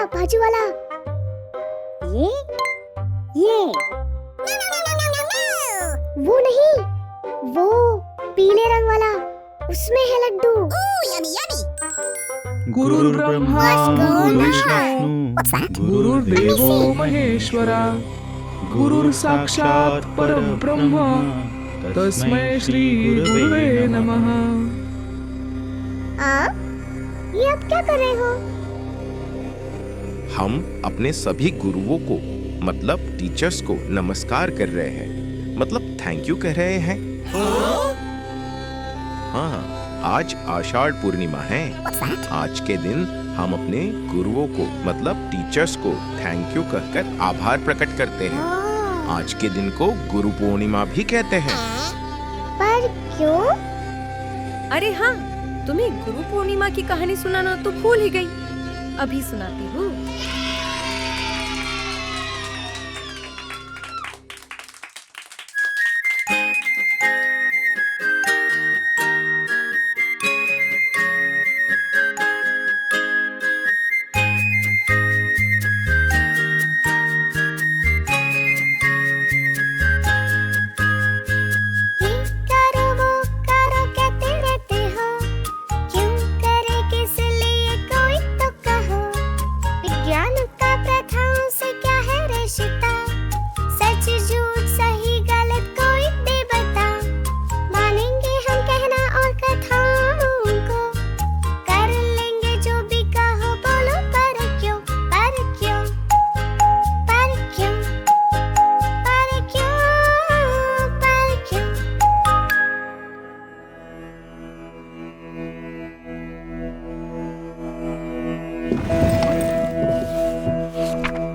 बाजू वाला ये वो नहीं, वो पीले रंग वाला, उसमें है लड्डू। गुरुर्ब्रह्मा गुरुर्विष्णु गुरुर्देवो महेश्वरा गुरुर्साक्षात् परब्रह्म तस्मै श्री गुरुवे नमः। ये आप क्या कर रहे हो? हम अपने सभी गुरुओं को मतलब टीचर्स को नमस्कार कर रहे हैं, मतलब थैंक यू कह रहे हैं। हाँ, आज आषाढ़ पूर्णिमा है। आज के दिन हम अपने गुरुओं को मतलब टीचर्स को थैंक यू कहकर आभार प्रकट करते हैं। आज के दिन को गुरु पूर्णिमा भी कहते हैं। पर क्यों? अरे हाँ, तुम्हें गुरु पूर्णिमा की कहानी सुनाना तो भूल ही गई। अभी सुनाती हूँ।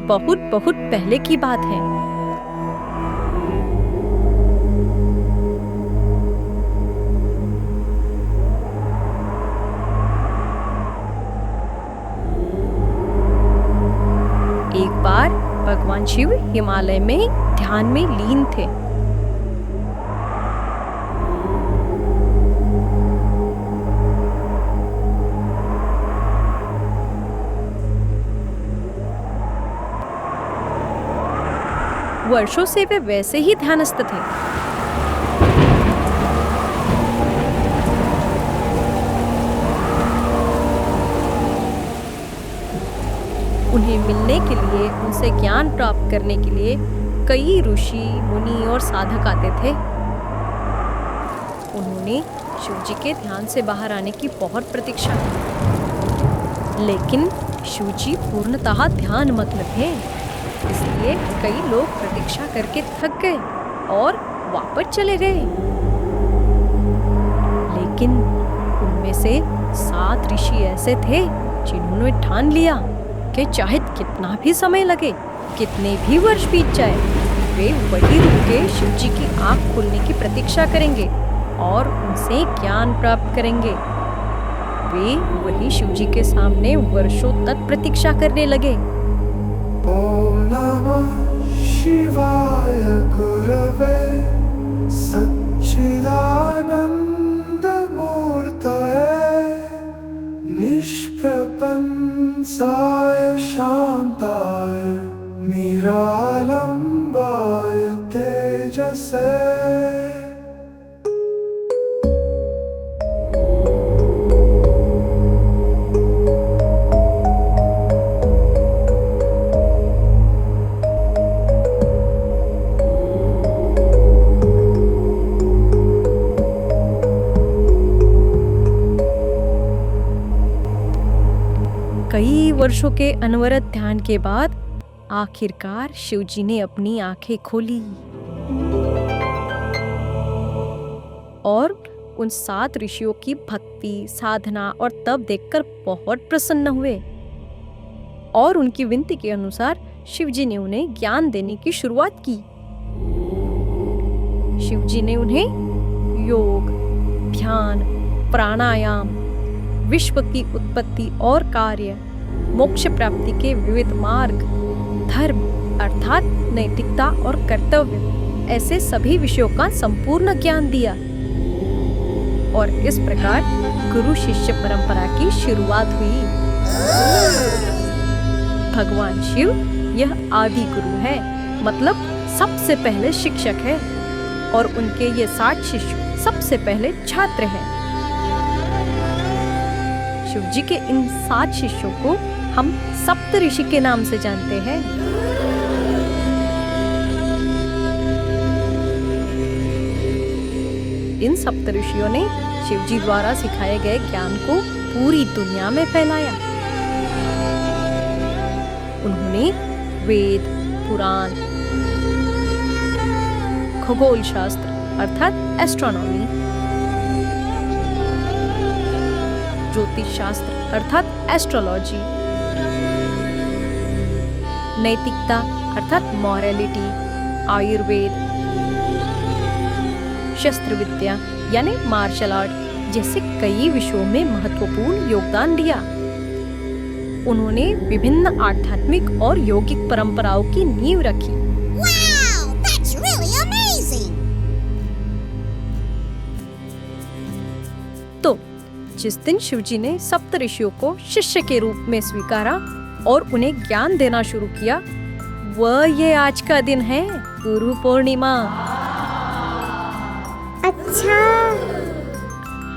बहुत बहुत पहले की बात है। एक बार भगवान शिव हिमालय में ध्यान में लीन थे। वर्षों से वे वैसे ही ध्यानस्थ थे। उन्हें मिलने के लिए, उनसे ज्ञान प्राप्त करने के लिए कई ऋषि, मुनि और साधक आते थे। उन्होंने शिव जी के ध्यान से बाहर आने की बहुत प्रतीक्षा की, लेकिन शिव जी पूर्णतः ध्यान मग्न थे। इसलिए कई लोग प्रतीक्षा करके थक गए और वापस चले गए। लेकिन उनमें से 7 ऋषि ऐसे थे जिन्होंने ठान लिया कि चाहे कितना भी समय लगे, कितने भी वर्ष बीत जाए, वे वही रुक के शिव जी की आंख खोलने की प्रतीक्षा करेंगे और उनसे ज्ञान प्राप्त करेंगे। वे वही शिव जी के सामने वर्षों तक प्रतीक्षा करने लगे। ओम नमः शिवाय गुरवे सच्चिदानंद मूर्तये निष्प्रपंसाय शांताय निरालंबाय तेजसे। कई वर्षों के अनवरत ध्यान के बाद आखिरकार शिवजी ने अपनी आंखें खोली और उन 7 ऋषियों की भक्ति, साधना और तप देखकर बहुत प्रसन्न हुए और उनकी विनती के अनुसार शिवजी ने उन्हें ज्ञान देने की शुरुआत की। शिवजी ने उन्हें योग, ध्यान, प्राणायाम, विश्व की उत्पत्ति और कार्य, मोक्ष प्राप्ति के विविध मार्ग, धर्म अर्थात नैतिकता और कर्तव्य, ऐसे सभी विषयों का संपूर्ण ज्ञान दिया। और इस प्रकार गुरु शिष्य परंपरा की शुरुआत हुई। भगवान शिव यह आदि गुरु है, मतलब सबसे पहले शिक्षक है, और उनके ये 60 शिष्य सबसे पहले छात्र हैं। शिव जी के इन 7 शिष्यों को हम सप्त ऋषि के नाम से जानते हैं। इन सप्त ऋषियों ने शिव जी द्वारा सिखाए गए ज्ञान को पूरी दुनिया में फैलाया। उन्होंने वेद, पुराण, खगोल शास्त्र अर्थात एस्ट्रोनॉमी, ज्योतिष शास्त्र अर्थात एस्ट्रोलॉजी, नैतिकता अर्थात मॉरलिटी, आयुर्वेद, शस्त्र विद्या यानी मार्शल आर्ट जैसे कई विषयों में महत्वपूर्ण योगदान दिया। उन्होंने विभिन्न आध्यात्मिक और यौगिक परंपराओं की नींव रखी। Wow, that's really amazing. तो जिस दिन शिवजी ने सप्त ऋषियों को शिष्य के रूप में स्वीकारा और उन्हें ज्ञान देना शुरू किया, वह ये आज का दिन है, गुरु पूर्णिमा। अच्छा,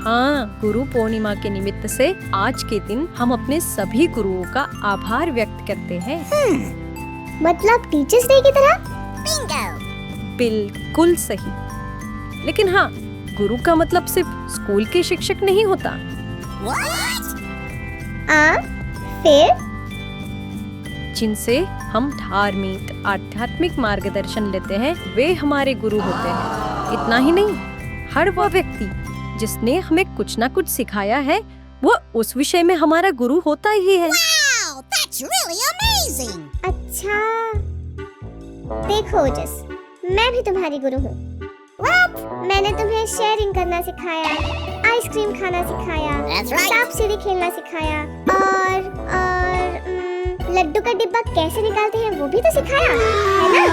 हाँ, गुरु पूर्णिमा के निमित्त से आज के दिन हम अपने सभी गुरुओं का आभार व्यक्त करते हैं। मतलब टीचर्स डे की तरह? Bingo. बिल्कुल सही। लेकिन हाँ, गुरु का मतलब सिर्फ स्कूल के शिक्षक नहीं होता। फिर जिनसे हम धार्मिक आध्यात्मिक मार्गदर्शन लेते हैं, वे हमारे गुरु होते हैं। इतना ही नहीं, हर वह व्यक्ति जिसने हमें कुछ ना कुछ सिखाया है, वो उस विषय में हमारा गुरु होता ही है। Wow, that's really amazing. अच्छा, देखो ओजस, मैं भी तुम्हारी गुरु हूँ। What? मैंने तुम्हें शेयरिंग करना सिखाया, आइसक्रीम खाना सिखाया, सांप सीढ़ी खेलना सिखाया, और लड्डू का डिब्बा कैसे निकालते हैं वो भी तो सिखाया, है ना?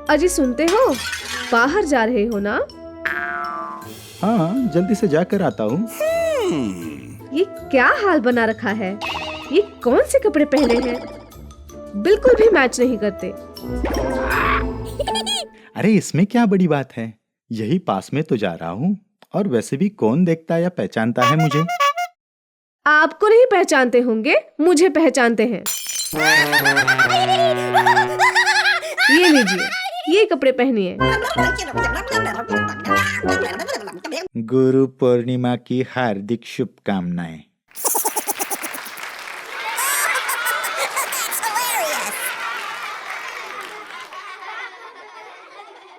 अजी सुनते हो, बाहर जा रहे हो ना? हाँ, जल्दी से जाकर आता हूँ। ये क्या हाल बना रखा है? ये कौन से कपड़े पहने हैं? बिल्कुल भी मैच नहीं करते। अरे इसमें क्या बड़ी बात है, यही पास में तो जा रहा हूँ, और वैसे भी कौन देखता या पहचानता है मुझे? आपको नहीं पहचानते होंगे, मुझे पहचानते हैं। ये लीजिए, ये कपड़े पहनिए। गुरु पूर्णिमा की हार्दिक शुभकामनाएं।